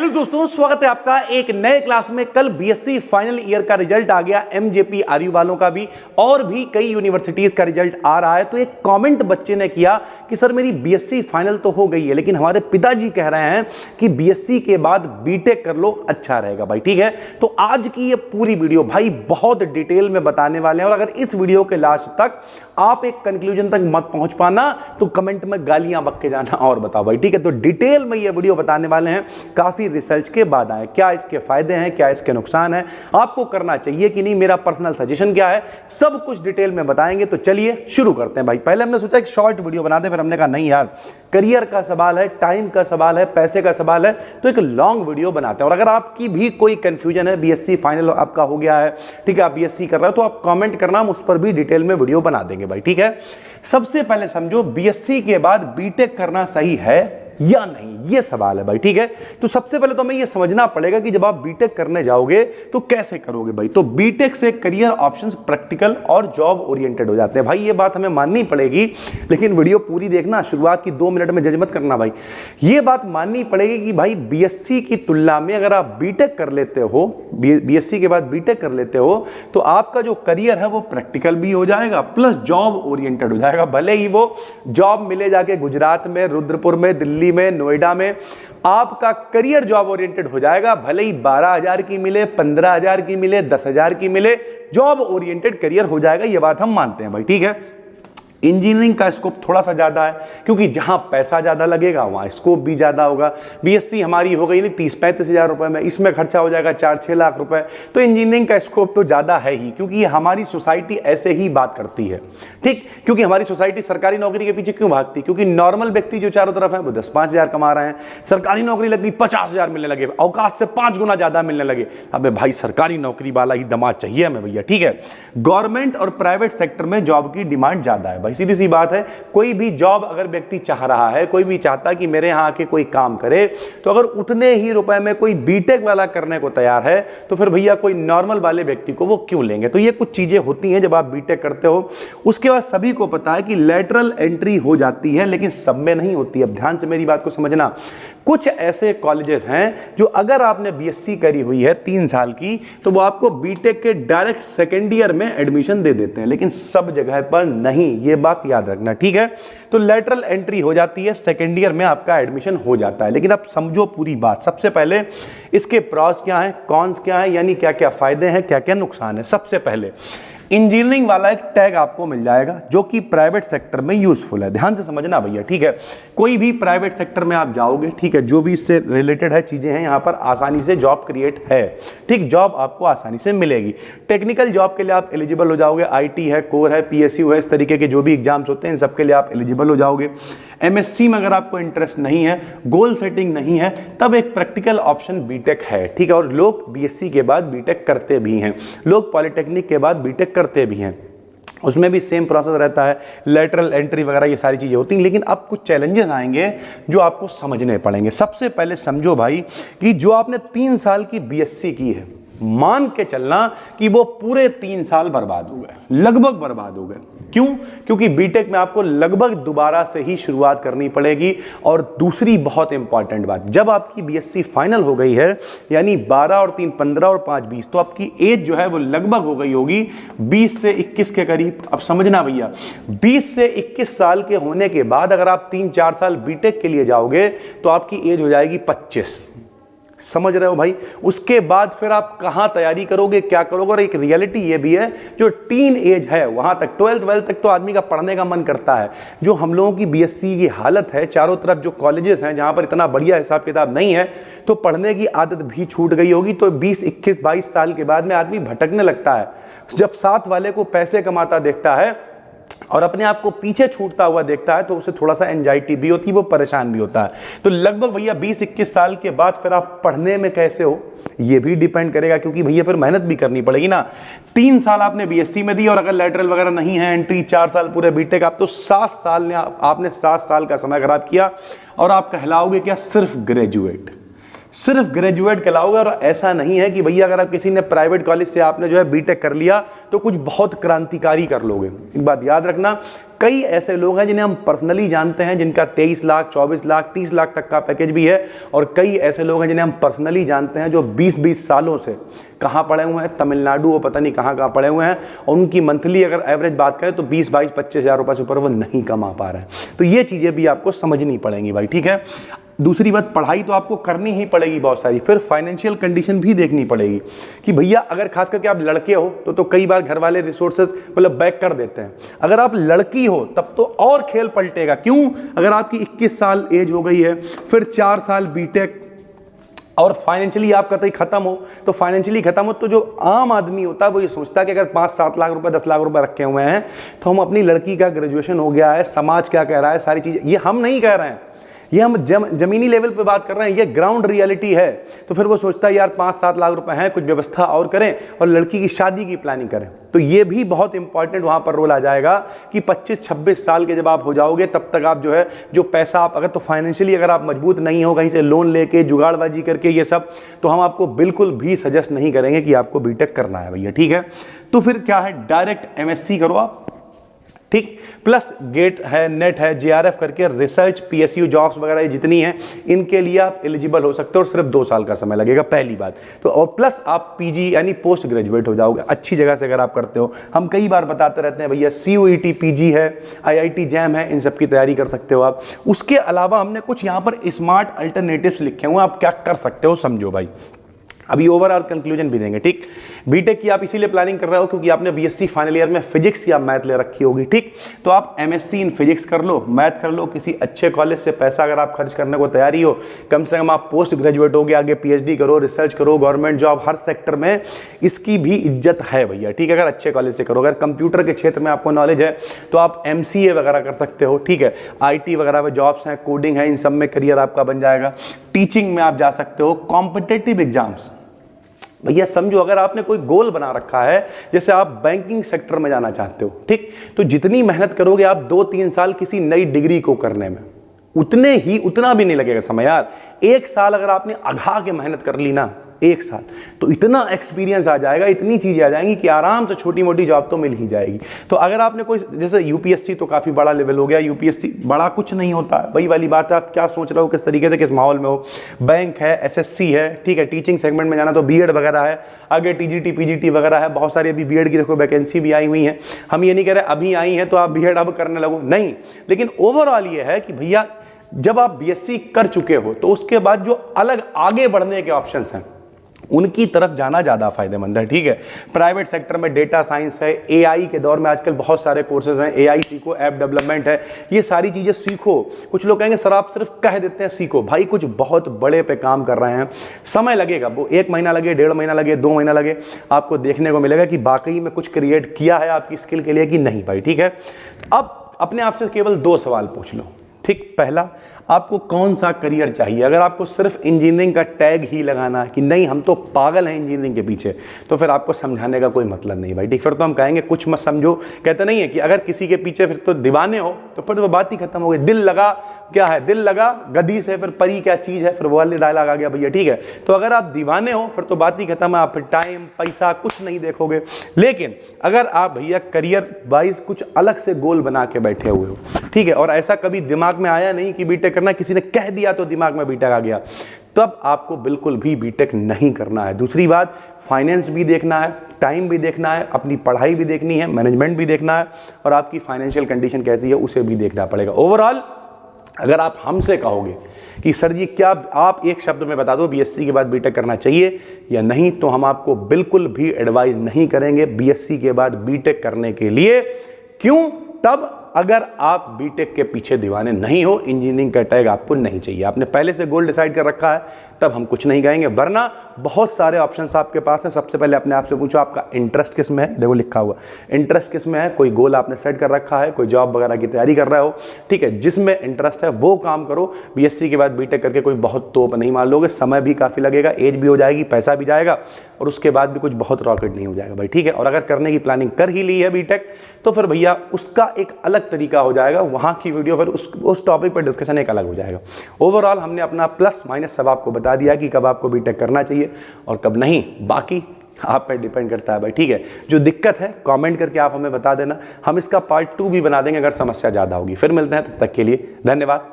Hello दोस्तों, स्वागत है आपका एक नए क्लास में। कल बीएससी फाइनल ईयर का रिजल्ट आ गया, एमजेपी आरयू वालों का भी और भी कई यूनिवर्सिटीज का रिजल्ट आ रहा है। तो एक कमेंट बच्चे ने किया कि सर मेरी बीएससी फाइनल तो हो गई है, लेकिन हमारे पिताजी कह रहे हैं कि बीएससी के बाद बीटेक कर लो, अच्छा रहेगा भाई। ठीक है, तो आज की ये पूरी वीडियो भाई बहुत डिटेल में बताने वाले हैं, और अगर इस वीडियो के लास्ट तक आप एक कंक्लूजन तक मत पहुंच पाना तो कमेंट में गालियां बक के जाना और बताओ भाई। ठीक है, तो डिटेल में ये वीडियो बताने वाले हैं, काफी रिसर्च के बाद आए, क्या इसके फायदे हैं, क्या इसके नुकसान हैं, आपको करना चाहिए कि नहीं, मेरा पर्सनल सजेशन क्या है, सब कुछ डिटेल में बताएंगे। तो चलिए शुरू करते हैं भाई। पहले हमने सोचा एक शॉर्ट वीडियो बना दें, फिर हमने कहा नहीं यार, करियर का सवाल है, टाइम का सवाल है, पैसे का सवाल है, तो एक लॉन्ग वीडियो बनाते हैं। और अगर आपकी भी कोई कंफ्यूजन है, बीएससी फाइनल आपका हो गया है, ठीक है, आप बीएससी कर रहे हो, तो आप कमेंट करना, हम उस पर भी डिटेल में वीडियो बना देंगे भाई। ठीक है, सबसे पहले समझो बीएससी के बाद बीटेक करना सही है या नहीं, ये सवाल है भाई। ठीक है, तो सबसे पहले तो हमें ये समझना पड़ेगा कि जब आप बीटेक करने जाओगे तो कैसे करोगे भाई। तो बीटेक से करियर ऑप्शंस प्रैक्टिकल और जॉब ओरिएंटेड हो जाते हैं भाई, ये बात हमें माननी पड़ेगी। लेकिन वीडियो पूरी देखना, शुरुआत की 2 मिनट में जज मत करना भाई। ये बात माननी पड़ेगी कि भाई बीएससी की तुलना में अगर आप बीटेक कर लेते हो, बीएससी के बाद बीटेक कर लेते हो, तो आपका जो करियर है वो प्रैक्टिकल भी हो जाएगा प्लस जॉब ओरिएंटेड हो जाएगा। भले ही वो जॉब मिले जाके गुजरात में, रुद्रपुर में, दिल्ली में, नोएडा में, आपका करियर जॉब ओरिएंटेड हो जाएगा। भले ही 12,000 की मिले, 15,000 की मिले, 10,000 की मिले, जॉब ओरिएंटेड करियर हो जाएगा, ये बात हम मानते हैं भाई। ठीक है, इंजीनियरिंग का स्कोप थोड़ा सा ज़्यादा है, क्योंकि जहाँ पैसा ज़्यादा लगेगा वहाँ स्कोप भी ज़्यादा होगा। बीएससी हमारी हो गई नहीं 30-35 हज़ार रुपये में, इसमें खर्चा हो जाएगा 4-6 लाख रुपए, तो इंजीनियरिंग का स्कोप तो ज़्यादा है ही, क्योंकि हमारी सोसाइटी ऐसे ही बात करती है। ठीक, क्योंकि हमारी सोसाइटी सरकारी नौकरी के पीछे क्यों भागती, क्योंकि नॉर्मल व्यक्ति जो चारों तरफ है वो 10-5 हज़ार कमा रहे हैं, सरकारी नौकरी लग गई 50 हज़ार मिलने लगे, अवकाश से 5 गुना ज़्यादा मिलने लगे। अबे भाई सरकारी नौकरी वाला ही दमाद चाहिए हमें भैया। ठीक है, गवर्नमेंट और प्राइवेट सेक्टर में जॉब की डिमांड ज़्यादा है भाई, सीधी सी बात है। कोई भी जॉब अगर व्यक्ति चाह रहा है, कोई भी चाहता है कि मेरे यहां आके कोई काम करे, तो अगर उतने ही रुपए में कोई बीटेक वाला करने को तैयार है, तो फिर भैया कोई नॉर्मल वाले व्यक्ति को वो क्यों लेंगे। तो ये कुछ चीजें होती हैं जब आप बीटेक करते हो। उसके बाद सभी को पता है कि लेटरल एंट्री हो जाती है, लेकिन सब में नहीं होती। अब ध्यान से मेरी बात को समझना, कुछ ऐसे कॉलेजेस हैं जो अगर आपने बीएससी करी हुई है 3 साल की, तो वो आपको बीटेक के डायरेक्ट सेकेंड ईयर में एडमिशन दे देते हैं, लेकिन सब जगह पर नहीं, ये बात याद रखना। ठीक है, तो लेटरल एंट्री हो जाती है, सेकेंड ईयर में आपका एडमिशन हो जाता है। लेकिन अब समझो पूरी बात, सबसे पहले इसके प्रॉस क्या है, कॉन्स क्या है, यानी क्या क्या फायदे हैं, क्या क्या नुकसान है। सबसे पहले इंजीनियरिंग वाला एक टैग आपको मिल जाएगा जो कि प्राइवेट सेक्टर में यूजफुल है, ध्यान से समझना भैया। ठीक है, कोई भी प्राइवेट सेक्टर में आप जाओगे, ठीक है, जो भी इससे रिलेटेड है चीजें हैं, यहाँ पर आसानी से जॉब क्रिएट है। ठीक, जॉब आपको आसानी से मिलेगी। टेक्निकल जॉब के लिए आप एलिजिबल हो जाओगे, आईटी है, कोर है, पीएसयू है, इस तरीके के जो भी एग्जाम्स होते हैं इन सबके लिए आप एलिजिबल हो जाओगे। एमएससी में अगर आपको इंटरेस्ट नहीं है, गोल सेटिंग नहीं है, तब एक प्रैक्टिकल ऑप्शन बीटेक है। ठीक है, और लोग बीएससी के बाद बीटेक करते भी हैं, लोग पॉलिटेक्निक के बाद बीटेक करते भी हैं, उसमें भी सेम प्रोसेस रहता है, लेटरल एंट्री वगैरह ये सारी चीज़ें होती हैं। लेकिन अब कुछ चैलेंजेस आएंगे जो आपको समझने पड़ेंगे। सबसे पहले समझो भाई कि जो आपने 3 साल की बीएससी की है, मान के चलना कि वो पूरे 3 साल बर्बाद हो गए, लगभग बर्बाद हो गए। क्यों? क्योंकि बीटेक में आपको लगभग दोबारा से ही शुरुआत करनी पड़ेगी। और दूसरी बहुत इंपॉर्टेंट बात, जब आपकी बीएससी फाइनल हो गई है, यानी 12 और 3 15 और 5 20, तो आपकी एज जो है वो लगभग हो गई होगी 20 से 21 के करीब। अब समझना भैया, 20 से 21 साल के होने के बाद अगर आप 3-4 साल बीटेक के लिए जाओगे तो आपकी एज हो जाएगी 25। समझ रहे हो भाई? उसके बाद फिर आप कहां तैयारी करोगे, क्या करोगे। और एक रियलिटी ये भी है, जो टीन एज है वहां तक, 12th तक तो आदमी का पढ़ने का मन करता है। जो हम लोगों की बीएससी की हालत है, चारों तरफ जो कॉलेजेस हैं जहां पर इतना बढ़िया हिसाब किताब नहीं है, तो पढ़ने की आदत भी छूट गई होगी। तो 20, 21, 22 साल के बाद में आदमी भटकने लगता है। जब साथ वाले को पैसे कमाता देखता है और अपने आप को पीछे छूटता हुआ देखता है, तो उसे थोड़ा सा एंजाइटी भी होती है, वो परेशान भी होता है। तो लगभग भैया 20-21 साल के बाद फिर आप पढ़ने में कैसे हो, ये भी डिपेंड करेगा, क्योंकि भैया फिर मेहनत भी करनी पड़ेगी ना। 3 साल आपने बीएससी में दी, और अगर लेटरल वगैरह नहीं है, एंट्री 4 साल पूरे बीटेक, आप तो 7 साल आपने 7 साल का समय खराब किया, और आप कहलाओगे क्या, सिर्फ ग्रेजुएट। सिर्फ ग्रेजुएट कहलाओगे। और ऐसा नहीं है कि भैया अगर आप किसी ने प्राइवेट कॉलेज से आपने जो है बीटेक कर लिया तो कुछ बहुत क्रांतिकारी कर लोगे। एक बात याद रखना, कई ऐसे लोग हैं जिन्हें हम पर्सनली जानते हैं जिनका 23 लाख 24 लाख 30 लाख तक का पैकेज भी है, और कई ऐसे लोग हैं जिन्हें हम पर्सनली जानते हैं जो 20-20 सालों से कहाँ पढ़े हुए हैं, तमिलनाडु और पता नहीं कहाँ पढ़े हुए हैं, और उनकी मंथली अगर एवरेज बात करें तो 20-22-25 हज़ार रुपये से ऊपर वो नहीं कमा पा रहे हैं। तो ये चीज़ें भी आपको समझनी पड़ेंगी भाई, ठीक है। दूसरी बात, पढ़ाई तो आपको करनी ही पड़ेगी बहुत सारी, फिर फाइनेंशियल कंडीशन भी देखनी पड़ेगी कि भैया अगर खास करके आप लड़के हो तो कई बार घर वाले रिसोर्सेज मतलब बैक कर देते हैं। अगर आप लड़की हो तब तो और खेल पलटेगा। क्यों? अगर आपकी 21 साल एज हो गई है, फिर 4 साल बीटेक, और फाइनेंशियली आप कतई खत्म हो, तो फाइनेंशियली खत्म हो तो जो आम आदमी होता है वो ये सोचता है कि अगर 5-7 लाख रुपए 10 लाख रुपए रखे हुए हैं तो हम अपनी लड़की का ग्रेजुएशन हो गया है, समाज क्या कह रहा है, सारी चीज़ें, ये हम नहीं कह रहे हैं, ये हम जमीनी लेवल पे बात कर रहे हैं, ये ग्राउंड रियलिटी है। तो फिर वो सोचता है यार 5-7 लाख रुपए हैं, कुछ व्यवस्था और करें और लड़की की शादी की प्लानिंग करें। तो ये भी बहुत इंपॉर्टेंट वहां पर रोल आ जाएगा कि 25-26 साल के जब आप हो जाओगे तब तक आप जो है जो पैसा आप अगर तो फाइनेंशियली अगर आप मजबूत नहीं हो, कहीं से लोन लेके जुगाड़बाजी करके ये सब, तो हम आपको बिल्कुल भी सजेस्ट नहीं करेंगे कि आपको बीटेक करना है भैया, ठीक है। तो फिर क्या है, डायरेक्ट एमएससी करो आप, ठीक, प्लस गेट है, नेट है, जेआरएफ करके रिसर्च पीएसयू जॉब्स वगैरह ये जितनी हैं इनके लिए आप एलिजिबल हो सकते हो, और सिर्फ 2 साल का समय लगेगा, पहली बात तो। और प्लस आप पीजी यानी पोस्ट ग्रेजुएट हो जाओगे अच्छी जगह से अगर आप करते हो। हम कई बार बताते रहते हैं भैया CUET पीजी है, IIT जैम है, इन सब की तैयारी कर सकते हो आप। उसके अलावा हमने कुछ यहाँ पर स्मार्ट अल्टरनेटिव्स लिखे हुए हैं, आप क्या कर सकते हो समझो भाई। अभी ओवरऑल कंक्लूजन भी देंगे, ठीक। बीटेक की आप इसीलिए प्लानिंग कर रहे हो क्योंकि आपने बीएससी फाइनल ईयर में फिजिक्स या मैथ ले रखी होगी, ठीक। तो आप एमएससी इन फिजिक्स कर लो, मैथ कर लो, किसी अच्छे कॉलेज से पैसा अगर आप खर्च करने को तैयारी हो, कम से कम आप पोस्ट ग्रेजुएट हो गए, आगे पीएचडी करो, रिसर्च करो, गवर्नमेंट जॉब हर सेक्टर में इसकी भी इज्जत है भैया, ठीक है। अगर अच्छे कॉलेज से करो, अगर कंप्यूटर के क्षेत्र में आपको नॉलेज है तो आप MCA वगैरह कर सकते हो, ठीक है। IT वगैरह में जॉब्स हैं, कोडिंग है, इन सब में करियर आपका बन जाएगा। टीचिंग में आप जा सकते हो, कॉम्पिटिटिव एग्जाम्स भैया समझो, अगर आपने कोई गोल बना रखा है, जैसे आप बैंकिंग सेक्टर में जाना चाहते हो, ठीक, तो जितनी मेहनत करोगे आप 2-3 साल किसी नई डिग्री को करने में, उतना भी नहीं लगेगा समय यार। 1 साल अगर आपने अघा के मेहनत कर ली ना, 1 साल, तो इतना एक्सपीरियंस आ जाएगा, इतनी चीज़ें आ जाएंगी कि आराम से छोटी मोटी जॉब तो मिल ही जाएगी। तो अगर आपने कोई जैसे UPSC तो काफ़ी बड़ा लेवल हो गया, UPSC बड़ा कुछ नहीं होता है, वही वाली बात है, आप क्या सोच रहे हो, किस तरीके से, किस माहौल में हो। बैंक है, SSC है, ठीक है। टीचिंग सेगमेंट में जाना तो BEd वगैरह है, आगे TGT PGT वगैरह है, बहुत सारी अभी BEd की देखो वैकेंसी भी आई हुई है। हम ये नहीं कह रहे अभी आई हैं तो आप BEd अब करने लगो, नहीं, लेकिन ओवरऑल ये है कि भैया जब आप BSc कर चुके हो तो उसके बाद जो अलग आगे बढ़ने के ऑप्शंस हैं उनकी तरफ जाना ज़्यादा फायदेमंद है, ठीक है। प्राइवेट सेक्टर में डेटा साइंस है, AI के दौर में आजकल बहुत सारे कोर्सेज हैं, AI सीखो, ऐप डेवलपमेंट है, ये सारी चीज़ें सीखो। कुछ लोग कहेंगे सर आप सिर्फ कह देते हैं सीखो, भाई कुछ बहुत बड़े पे काम कर रहे हैं, समय लगेगा, वो 1 महीना लगे, 1.5 महीना लगे, 2 महीना लगे, आपको देखने को मिलेगा कि वाकई में कुछ क्रिएट किया है आपकी स्किल के लिए कि नहीं भाई, ठीक है। अब अपने आप से केवल 2 सवाल पूछ लो, ठीक। पहला, आपको कौन सा करियर चाहिए। अगर आपको सिर्फ इंजीनियरिंग का टैग ही लगाना है कि नहीं हम तो पागल हैं इंजीनियरिंग के पीछे, तो फिर आपको समझाने का कोई मतलब नहीं भाई, ठीक। फिर तो हम कहेंगे कुछ मत समझो, कहते नहीं है कि अगर किसी के पीछे फिर तो दीवाने हो तो फिर वो बात ही खत्म हो गई। दिल लगा, क्या है, दिल लगा गधी से फिर परी क्या चीज़ है, फिर वो वाले डायलॉग आ गया भैया, ठीक है। तो अगर आप दीवाने हो फिर तो बात ही खत्म है, आप फिर टाइम पैसा कुछ नहीं देखोगे। लेकिन अगर आप भैया करियर वाइज कुछ अलग से गोल बना के बैठे हुए हो, ठीक है, और ऐसा कभी दिमाग में आया नहीं कि बीटेक करना, किसी ने कह दिया तो दिमाग में बीटेक आ गया, तब आपको बिल्कुल भी बीटेक नहीं करना है। दूसरी बात, फाइनेंस भी देखना है, टाइम भी देखना है, अपनी पढ़ाई भी देखनी है, मैनेजमेंट भी देखना है, और आपकी फाइनेंशियल कंडीशन कैसी है उसे भी देखना पड़ेगा। ओवरऑल अगर आप हमसे कहोगे कि सर जी क्या आप एक शब्द में बता दो BSc के बाद बीटेक करना चाहिए या नहीं, तो हम आपको बिल्कुल भी एडवाइस नहीं करेंगे BSc के बाद बीटेक करने के लिए। क्यों? तब अगर आप बीटेक के पीछे दीवाने नहीं हो, इंजीनियरिंग का टैग आपको नहीं चाहिए, आपने पहले से गोल डिसाइड कर रखा है, तब हम कुछ नहीं कहेंगे। वरना बहुत सारे ऑप्शंस आपके पास हैं। सबसे पहले अपने आप से पूछो आपका इंटरेस्ट किस में है, देखो लिखा हुआ इंटरेस्ट किस में है, कोई गोल आपने सेट कर रखा है, कोई जॉब वगैरह की तैयारी कर रहे हो, ठीक है, जिसमें इंटरेस्ट है वो काम करो। BSc के बाद बीटेक करके कोई बहुत तोप नहीं मार लोगे, समय भी काफ़ी लगेगा, एज भी हो जाएगी, पैसा भी जाएगा, और उसके बाद भी कुछ बहुत रॉकेट नहीं हो जाएगा भाई, ठीक है। और अगर करने की प्लानिंग कर ही ली है बीटेक तो फिर भैया उसका एक अलग अलग तरीका हो जाएगा, वहाँ की वीडियो फिर उस टॉपिक पर डिस्कशन एक अलग हो जाएगा। ओवरऑल हमने अपना प्लस माइनस सब आपको बता दिया कि कब आपको बीटेक करना चाहिए और कब नहीं, बाकी आप पर डिपेंड करता है भाई, ठीक है। जो दिक्कत है कमेंट करके आप हमें बता देना, हम इसका पार्ट 2 भी बना देंगे अगर समस्या ज़्यादा होगी। फिर मिलते हैं, तब तक के लिए धन्यवाद।